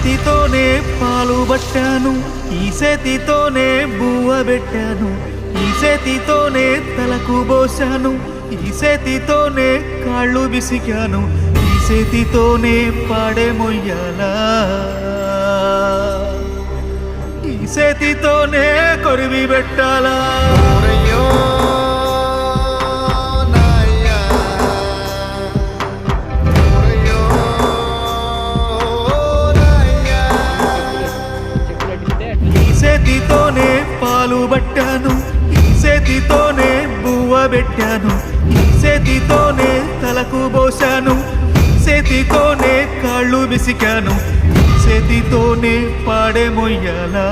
చేతితోనే పాలు పట్టాను, ఈ చేతితోనే బువ్వ పెట్టాను, ఈ చేతితోనే తలకు పోశాను, ఈ చేతితోనే కాళ్ళు విసికాను, ఈ చేతితోనే పాడే మొయ్యాలా, ఈ చేతితోనే కొరివి పెట్టాలా. చేతితోనే పాలు పట్టాను, ఈ చేతితోనే బువ్వ పెట్టాను, ఈ చేతితోనే తలకు పోశాను, ఈ చేతితోనే కాళ్ళు విసికాను, ఈ చేతితోనే పాడే మొయ్యాలా.